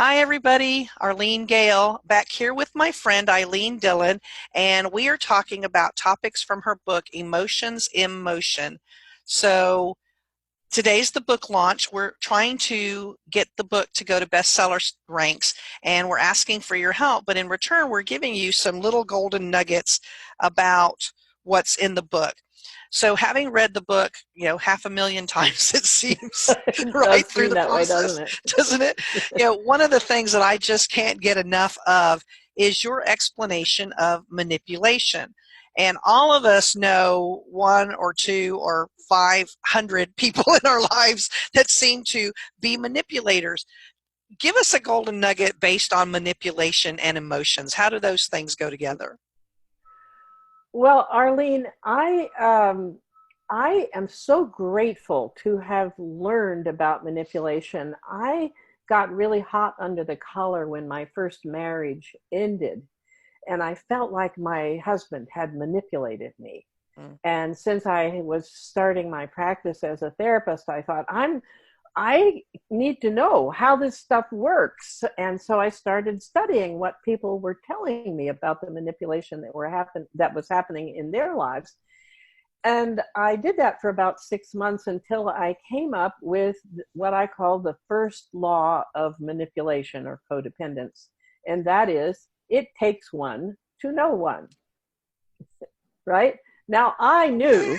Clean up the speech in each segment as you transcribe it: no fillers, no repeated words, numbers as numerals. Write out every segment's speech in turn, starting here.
Hi, everybody. Arlene Gale back here with my friend Eileen Dillon, and we are talking about topics from her book, Emotions in Motion. So today's the book launch. We're trying to get the book to go to bestseller ranks, and we're asking for your help. But in return, we're giving you some little golden nuggets about what's in the book. So having read the book, half a million times, it seems, It right does through seem the that way, process, doesn't it? doesn't it? One of the things that I just can't get enough of is your explanation of manipulation. And all of us know one or two or 500 people in our lives that seem to be manipulators. Give us a golden nugget based on manipulation and emotions. How do those things go together? Well, Arlene, I am so grateful to have learned about manipulation. I got really hot under the collar when my first marriage ended, and I felt like my husband had manipulated me. Mm. And since I was starting my practice as a therapist, I thought I need to know how this stuff works. And so I started studying what people were telling me about the manipulation that was happening in their lives. And I did that for about 6 months until I came up with what I call the first law of manipulation or codependence. And that is, it takes one to know one, right? Now, I knew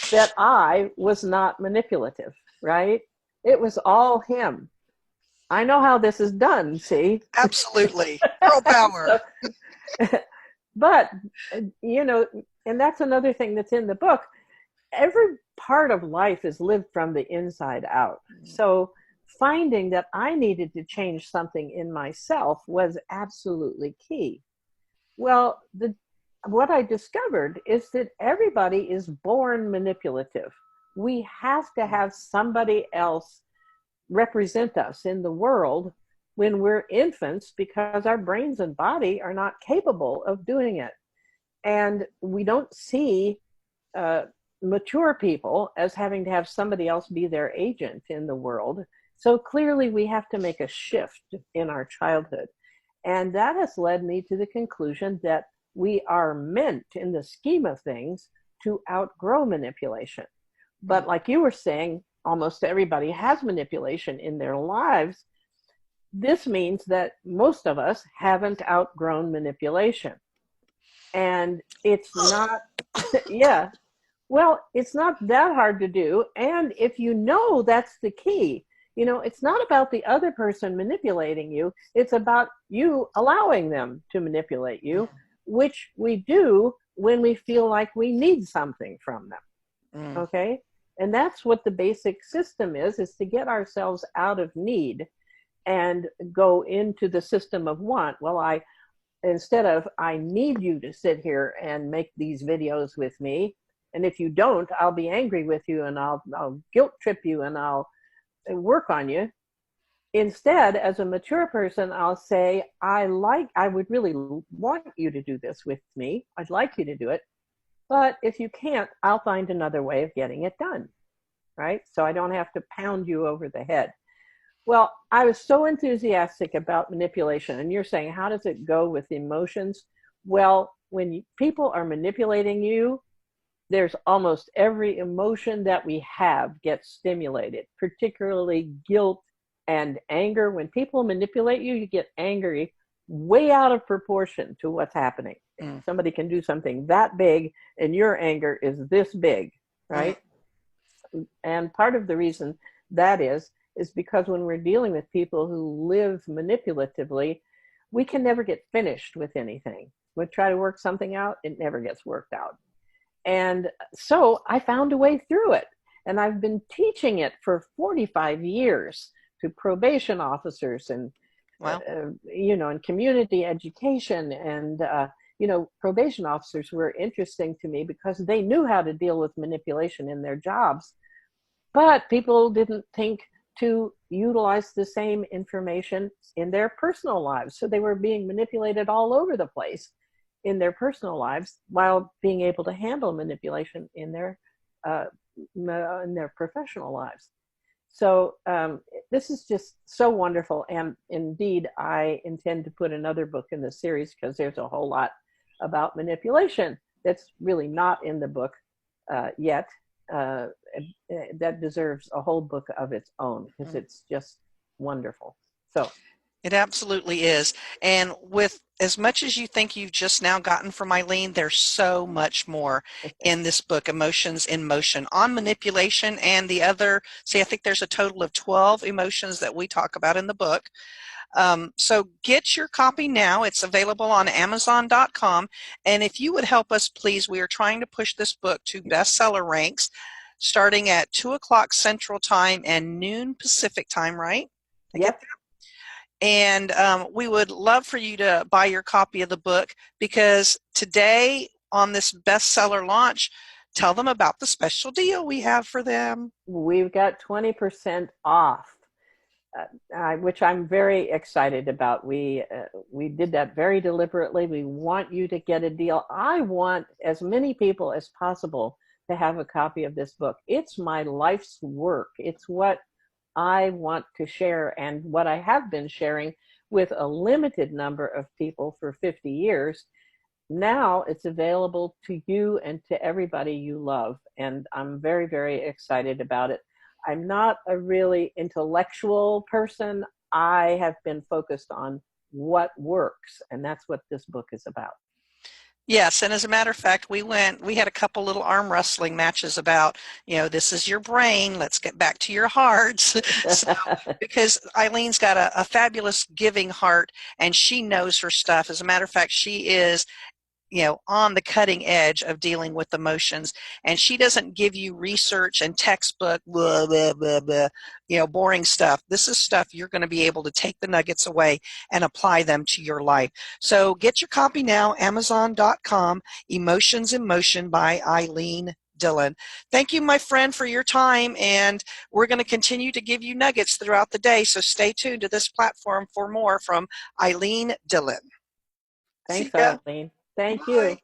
that I was not manipulative, right? It was all him. I know how this is done, see? Absolutely. Girl power. So, but, you know, and that's another thing that's in the book. Every part of life is lived from the inside out. So finding that I needed to change something in myself was absolutely key. Well, what I discovered is that everybody is born manipulative. We have to have somebody else represent us in the world when we're infants because our brains and body are not capable of doing it. And we don't see uh, mature people as having to have somebody else be their agent in the world. So clearly, we have to make a shift in our childhood. And that has led me to the conclusion that we are meant, in the scheme of things, to outgrow manipulation. But like you were saying, almost everybody has manipulation in their lives. This means that most of us haven't outgrown manipulation. And it's not, yeah, well, it's not that hard to do. And if you know that's the key, it's not about the other person manipulating you. It's about you allowing them to manipulate you, which we do when we feel like we need something from them. Mm. Okay. And that's what the basic system is to get ourselves out of need and go into the system of want. Well, instead of, I need you to sit here and make these videos with me. And if you don't, I'll be angry with you and I'll guilt trip you and I'll work on you. Instead, as a mature person, I'll say, I would really want you to do this with me. I'd like you to do it. But if you can't, I'll find another way of getting it done, right? So I don't have to pound you over the head. Well, I was so enthusiastic about manipulation. And you're saying, how does it go with emotions? Well, when people are manipulating you, there's almost every emotion that we have gets stimulated, particularly guilt and anger. When people manipulate you, you get angry way out of proportion to what's happening. Mm. Somebody can do something that big and your anger is this big, Mm. right? And part of the reason that is because when we're dealing with people who live manipulatively, we can never get finished with anything. We try to work something out, it never gets worked out. And so I found a way through it. And I've been teaching it for 45 years to probation officers and, Wow. and community education. And, probation officers were interesting to me because they knew how to deal with manipulation in their jobs. But people didn't think to utilize the same information in their personal lives. So they were being manipulated all over the place in their personal lives while being able to handle manipulation in their professional lives. So this is just so wonderful. And indeed, I intend to put another book in the series because there's a whole lot about manipulation that's really not in the book yet. Uh, that deserves a whole book of its own because it's just wonderful. So It absolutely is. And with as much as you think you've just now gotten from Ilene, there's so much more in this book, Emotions in Motion, on manipulation and the other. See, I think there's a total of 12 emotions that we talk about in the book. So get your copy now. It's available on Amazon.com. And if you would help us, please, we are trying to push this book to bestseller ranks starting at 2 o'clock Central Time and noon Pacific Time, right? I get yep, and we would love for you to buy your copy of the book because today on this bestseller launch, tell them about the special deal we have for them. we've got 20% off. Which I'm very excited about. We did that very deliberately. We want you to get a deal. I want as many people as possible to have a copy of this book. It's my life's work. It's what I want to share and what I have been sharing with a limited number of people for 50 years. Now it's available to you and to everybody you love. And I'm very, very excited about it. I'm not a really intellectual person. I have been focused on what works, and that's what this book is about. Yes, and as a matter of fact, we had a couple little arm wrestling matches about, this is your brain, let's get back to your hearts. So, because Ilene's got a fabulous giving heart and she knows her stuff. As a matter of fact, she is on the cutting edge of dealing with emotions. And she doesn't give you research and textbook, blah, blah, blah, blah, boring stuff. This is stuff you're going to be able to take the nuggets away and apply them to your life. So get your copy now, Amazon.com, Emotions in Motion by Ilene Dillon. Thank you, my friend, for your time, and we're going to continue to give you nuggets throughout the day, so stay tuned to this platform for more from Ilene Dillon. See Thanks, ya. Arlene. Thank Bye. you.